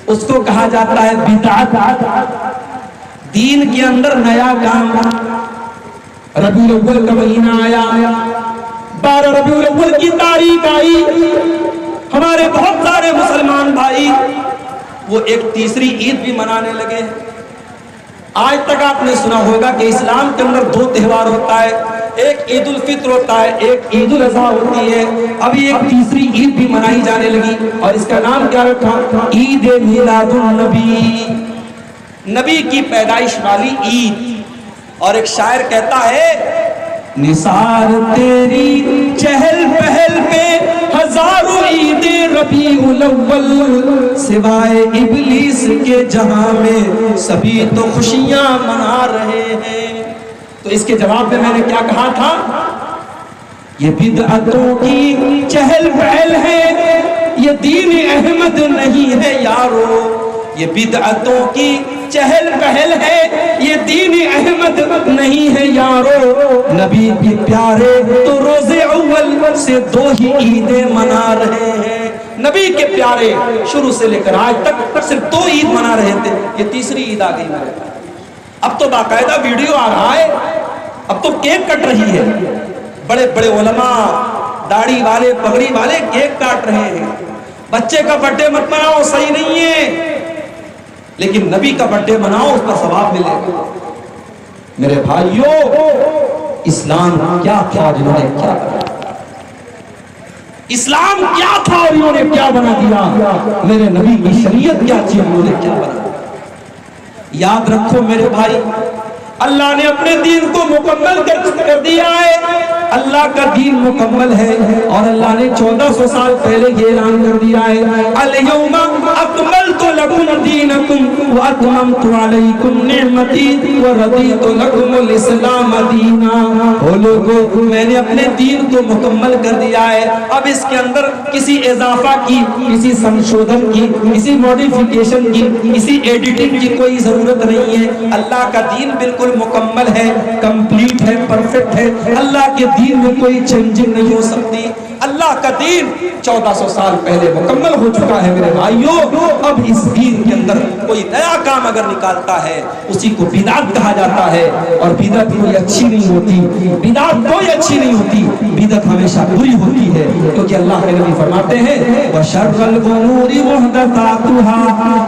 اس کو کہا جاتا ہے بدعت. دین کے اندر نیا کام. ربیع الاول کا مہینہ آیا, 12 ربیع الاول کی تاریخ آئی, ہمارے بہت سارے مسلمان بھائی وہ ایک تیسری عید بھی منانے لگے. آج تک آپ نے سنا ہوگا کہ اسلام کے اندر 2 تہوار ہوتا ہے, ایک عید الفطر ہوتا ہے, ایک عید الاضحیٰ ہوتی ہے. ابھی ایک تیسری عید بھی منائی جانے لگی اور اس کا نام کیا رکھا؟ عید میلاد النبی, نبی کی پیدائش والی عید. اور ایک شاعر کہتا ہے نثار تیری چہل پہل پہ ہزاروں عید ربیع الاول, سوائے ابلیس کے جہاں میں سبھی تو خوشیاں منا رہے ہیں. تو اس کے جواب میں نے کیا کہا تھا؟ یہ بدعتوں کی چہل پہل ہے, یہ دین احمد نہیں ہے یارو. یہ بدعتوں کی چہل پہل ہے, یہ دین احمد نہیں ہے یارو. نبی کے پیارے تو روزے اول سے 2 ہی عیدیں منا رہے ہیں. نبی کے پیارے شروع سے لے کر آج تک صرف 2 عید منا رہے تھے, یہ تیسری عید آ گئی. اب تو باقاعدہ ویڈیو آ رہا ہے, اب تو کیک کٹ رہی ہے. بڑے بڑے علماء, داڑھی والے, پگڑی والے کیک کاٹ رہے ہیں. بچے کا برتھ ڈے مت مناؤ, صحیح نہیں ہے, لیکن نبی کا برتھ ڈے مناؤ, اس پر ثواب ملے گا. میرے بھائیوں, اسلام کیا تھا جنہوں نے کیا کیا, اسلام کیا تھا اور انہوں نے کیا بنا دیا. میرے نبی کی شریعت کیا تھی, انہوں نے کیا بنا دیا. یاد رکھو میرے بھائی, اللہ نے اپنے دین کو مکمل کر دیا ہے. اللہ کا دین مکمل ہے اور اللہ نے 1400 سال پہلے یہ اعلان کر دیا ہے الیوم اکملت لکم دینکم واتممت علیکم نعمتی ورضیت لکم الاسلام دینا. وہ لوگوں, میں نے اپنے دین کو مکمل کر دیا ہے, اب اس کے اندر کسی اضافہ کی, کسی سنشودھن کی, کسی موڈیفیکیشن کی, کسی ایڈیٹنگ کی کوئی ضرورت نہیں ہے. اللہ کا دین بالکل مکمل ہے, کمپلیٹ ہے, پرفیکٹ ہے. اللہ کے دین میں کوئی چینجنگ نہیں ہو سکتی. اللہ کا دین 1400 سال پہلے مکمل ہو چکا ہے میرے بھائیوں. اب اس دین کے اندر کوئی نیا کام اگر نکالتا ہے اسی کو بدعت کہا جاتا ہے, اور بدعت کوئی اچھی نہیں ہوتی, بدعت کوئی اچھی نہیں ہوتی, بدعت ہمیشہ بری ہوتی ہے. کیونکہ اللہ کے نبی فرماتے ہیں وَشَرَّ الْأُمُورِ مُحْدَثَاتُهَا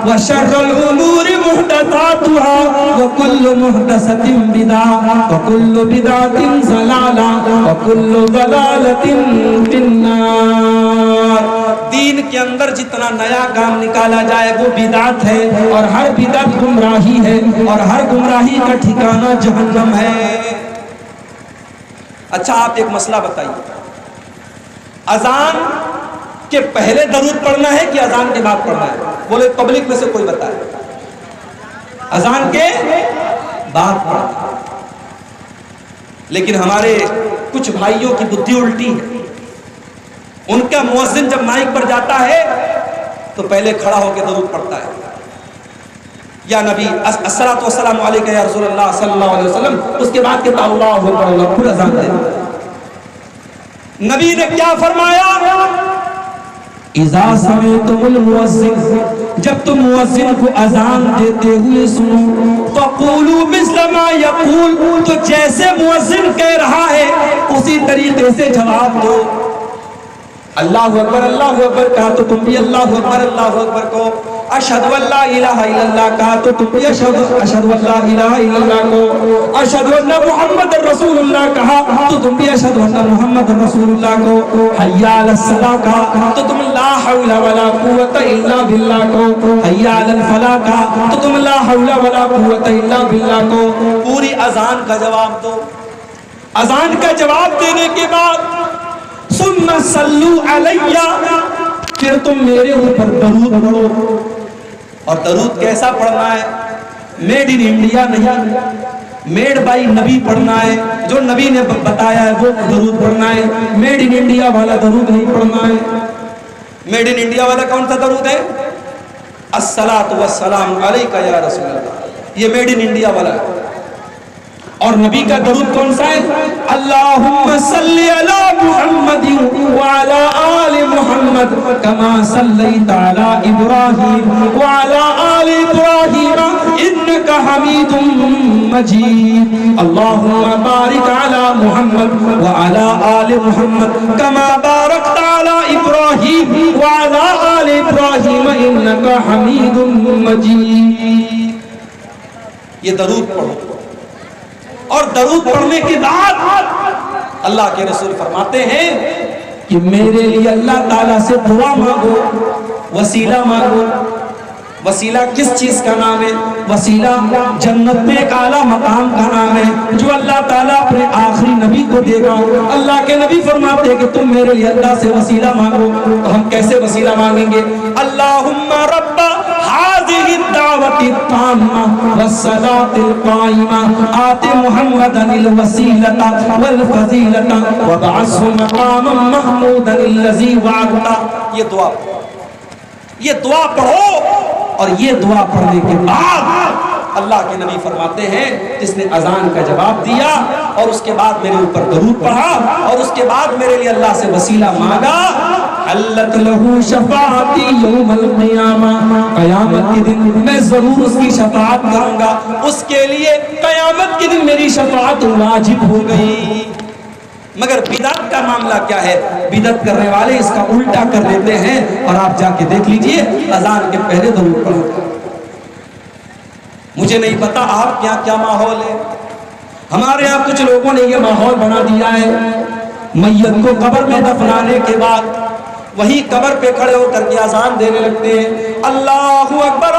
وَشَرَّ الْأُمُورِ مُحْدَثَاتُهَا وَكُلُّ مُحْدَثَةٍ بِدْعَةٌ وَكُلُّ بِدْعَةٍ ضَلَالَةٌ وَكُلُّ ضَلَالَةٍ فِي النَّارِ. دین کے اندر جتنا نیا کام نکالا جائے وہ بدعت ہے, اور ہر بدعت گمراہی ہے, اور ہر گمراہی کا ٹھکانہ جہنم ہے. اچھا آپ ایک مسئلہ بتائیے, اذان کے پہلے درود پڑھنا ہے کہ اذان کے بعد پڑھنا ہے؟ بولے پبلک میں سے کوئی بتائے. اذان کے بعد پڑھنا ہے, لیکن ہمارے کچھ بھائیوں کی بدھی الٹی ہے. ان کا مؤذن جب مائک پر جاتا ہے تو پہلے کھڑا ہو کے درود پڑھتا ہے, یا نبی الصلاۃ والسلام علیک یا رسول اللہ صلی اللہ علیہ وسلم, اس کے بعد کہتا اللہ اکبر اللہ, پھر اذان دیتا. نبی نے کیا فرمایا؟ اذا سمعتم المؤذن, جب تم مؤذن کو اذان دیتے ہوئے سنو, فقولوا مثل ما یقول, تو جیسے مؤذن کہہ رہا ہے اسی طریقے سے جواب دو. اللہ اکبر کہا تو تم بھی اللہ اکبر کو. اشہدو ان لا الہ الا اللہ کہا تو تم بھی اشہدو ان لا الہ الا اللہ کو. اشہدو ان محمد رسول اللہ کہا تو تم بھی اشہدو ان محمد رسول اللہ کو. حی علی الصلاۃ کہا تو تم لا حول ولا قوت الا باللہ کو. حی علی الفلاح کہا تو تم لا حول ولا قوت الا باللہ کو. پوری اذان کا جواب دو. اذان کا جواب دینے کے بعد ثم صلو علیہ, پھر تم میرے اوپر درود پڑھو. اور درود کیسا پڑھنا ہے؟ میڈ ان انڈیا نہیں, میڈ بائی نبی پڑھنا ہے. جو نبی نے بتایا ہے وہ درود پڑھنا ہے, میڈ ان انڈیا والا درود نہیں پڑھنا ہے. میڈ ان انڈیا والا کون سا درود ہے؟ الصلاۃ والسلام علیک یا رسول اللہ, یہ میڈ ان انڈیا والا ہے. اور نبی کا درود کون سا ہے؟ اللہم صلی علی محمد وعلی آل محمد کما صلیت علی ابراہیم وعلی مجيد اللهم بارك على محمد وعلى آل محمد كما باركت على إبراهيم وعلى آل إبراهيم إنك حميد مجيد. یہ درود پڑھو اور درود پڑھنے کے بعد اللہ کے رسول فرماتے ہیں کہ میرے لیے اللہ تعالیٰ سے دعا مانگو، وسیلہ مانگو. وسیلہ کس چیز کا نام ہے؟ وسیلہ جنت میں ایک اعلیٰ مقام کا نام ہے جو اللہ تعالیٰ اپنے آخری نبی کو دے گا. اللہ کے نبی فرماتے ہیں کہ تم میرے لیے اللہ سے وسیلہ مانگو. تو ہم کیسے وسیلہ مانگیں گے؟ اللہم رب هذه الدعوة التامة والصلاة القائمة آت محمدا الوسيلة والفضيلة وابعثه مقاما محمودا الذي وعدته. یہ دعا پڑھو اور یہ دعا پڑھنے کے بعد اللہ کے نبی فرماتے ہیں جس نے اذان کا جواب دیا اور اس کے بعد میرے اوپر درود پڑھا اور اس کے بعد میرے لیے اللہ سے وسیلہ مانگا، حلت لہو شفاعتی یوم القیامہ، قیامت کے دن میں ضرور اس کی شفاعت کروں گا. اس کے لیے قیامت کے دن میری شفاعت واجب ہو گئی. مگر بدعت کا معاملہ کیا ہے؟ بدعت کرنے والے اس کا الٹا کر لیتے ہیں اور آپ جا کے دیکھ لیجئے اذان کے پہلے درود پڑھو. مجھے نہیں پتا آپ کے یہاں کیا ماحول ہے. ہمارے یہاں کچھ لوگوں نے یہ ماحول بنا دیا ہے، میت کو قبر میں دفنانے کے بعد وہی قبر پہ کھڑے ہو کر کے اذان دینے لگتے ہیں، اللہ اکبر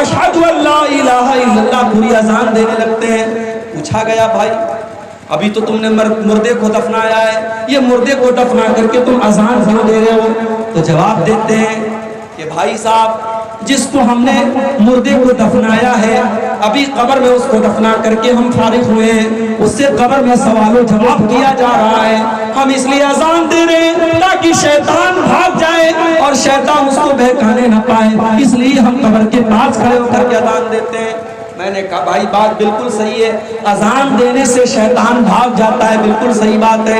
اشہد ان لا الہ الا اللہ، پوری اذان دینے لگتے ہیں. پوچھا گیا بھائی ابھی تو تم نے مردے کو دفنایا ہے، یہ مردے کو دفنا کر کے تم اذان کیوں دے رہے ہو؟ تو جواب دیتے ہیں کہ بھائی صاحب جس کو ہم نے مردے کو دفنایا ہے ابھی قبر میں اس کو دفنا کر کے ہم فارغ ہوئے ہیں، اس سے قبر میں سوال و جواب کیا جا رہا ہے. ہم اس لیے اذان دے رہے ہیں تاکہ شیطان بھاگ جائے اور شیطان اس کو بہکانے نہ پائے، اس لیے ہم قبر کے پاس کھڑے ہو کر کے اذان دیتے ہیں. میں نے کہا بھائی بات بالکل صحیح ہے، اذان دینے سے شیطان بھاگ جاتا ہے، بالکل صحیح بات ہے،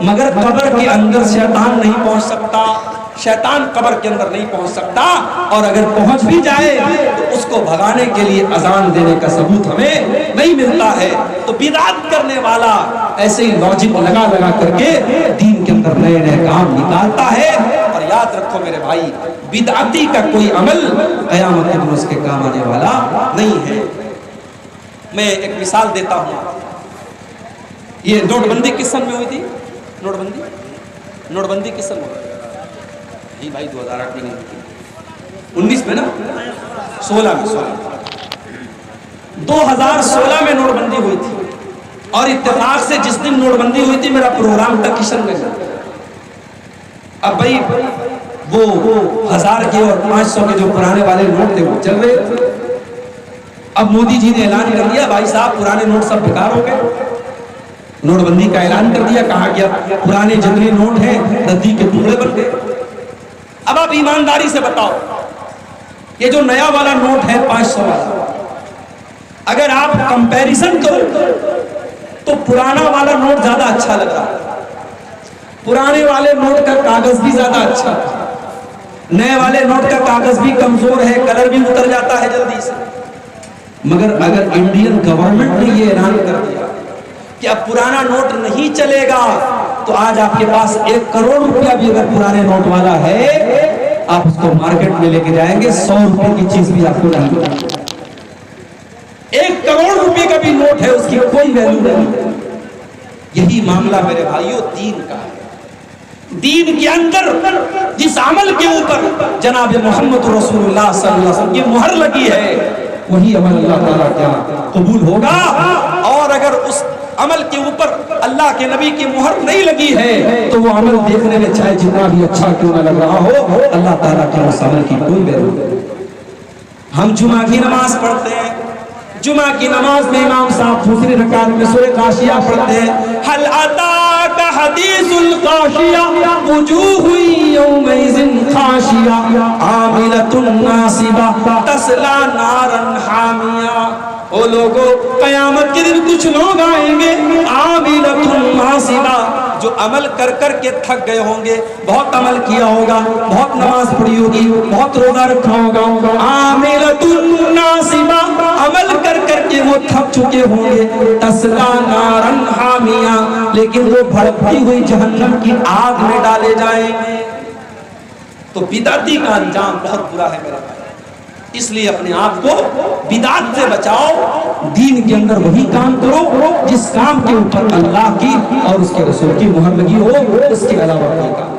مگر قبر کے اندر شیطان نہیں پہنچ سکتا. شیطان قبر کے اندر نہیں پہنچ سکتا، اور اگر پہنچ بھی جائے تو اس کو بھگانے کے لیے اذان دینے کا ثبوت ہمیں نہیں ملتا ہے. تو بدعت کرنے والا ایسے ہی لاجک لگا لگا کر کے دین کے اندر نئے نئے کام نکالتا ہے. اور یاد رکھو میرے بھائی بدعتی کا کوئی عمل قیامت کے دن اس کے کام آنے والا نہیں ہے. میں ایک مثال دیتا ہوں. یہ نوٹ بندی کس سن میں ہوئی تھی؟ نوٹ بندی کس سن میں ہوئی؟ بھائی 2008 میں نہیں ہوئی، 19 میں نا، 16 میں 2016 میں نوٹ بندی ہوئی تھی. اور اتفاق سے جس دن نوٹ بندی ہوئی تھی میرا پروگرام تھا کشن میں. اب بھائی وہ 1000 کے اور 500 کے جو پرانے والے نوٹ تھے وہ چل رہے تھے. اب مودی جی نے اعلان کر دیا بھائی صاحب پرانے نوٹ سب بیکار ہو گئے، نوٹ بندی کا اعلان کر دیا. کہا کہ اب پرانے جنگلی نوٹ ہیں ردی کے ٹکڑے بن گئے. اب آپ ایمانداری سے بتاؤ یہ جو نیا والا نوٹ ہے 500 والا، اگر آپ کمپیریزن کرو تو پرانا والا نوٹ زیادہ اچھا لگ رہا ہے. پرانے والے نوٹ کا کاغذ بھی زیادہ اچھا، نئے والے نوٹ کا کاغذ بھی کمزور ہے، کلر بھی اتر جاتا ہے جلدی سے. مگر اگر انڈین گورنمنٹ نے یہ اعلان کر دیا کہ اب پرانا نوٹ نہیں چلے گا تو آج آپ کے پاس 1 کروڑ روپیہ بھی اگر پرانے نوٹ والا ہے آپ اس کو مارکیٹ میں لے کے جائیں گے 100 روپے کی چیز بھی آپ کو نہیں ملے گی. 1 کروڑ روپے کا بھی نوٹ ہے اس کی کوئی ویلیو نہیں. یہی معاملہ میرے بھائیوں دین کا ہے. دین کے اندر جس عمل کے اوپر جناب محمد رسول اللہ صلی اللہ علیہ وسلم کی مہر لگی ہے وہی عمل اللہ تعالیٰ کیا قبول ہوگا. اور اگر اس عمل کے اوپر اللہ کے نبی کی مہر نہیں لگی ہے تو وہ عمل دیکھنے میں چاہے جتنا بھی اچھا کیوں نہ لگ رہا ہو اللہ تعالیٰ کے اس عمل کی کوئی ویلیو نہیں. ہم جمعہ کی نماز پڑھتے ہیں، جمعہ کی نماز میں امام صاحب دوسری رکعت میں سورہ غاشیہ پڑھتے ہیں. حل اتاک حدیث الغاشیہ وجوہ یومئذ خاشیہ عاملۃ ناصبہ تصلی نارا حامیہ. او لوگو قیامت کے دن کچھ لوگ آئیں گے عاملۃ ناصبہ جو عمل کر کر کے تھک گئے ہوں گے، بہت عمل کیا ہوگا، بہت نماز پڑھی ہوگی، بہت روزہ رکھا ہوگا. عاملۃ ناصبہ عمل کر کر تھک چکے ہوں گے، تسلا نارن حامیہ، لیکن وہ بھڑکتی ہوئی جہنم کی آگ میں ڈالے جائیں گے۔ تو بدعتی کا انجام بہت برا ہے میرے بھائی، اس لیے اپنے آپ کو بدعت سے بچاؤ، دین کے اندر وہی کام کرو جس کام کے اوپر اللہ کی اور اس کے رسول کی مہر لگی ہو، اس کے علاوہ کوئی کام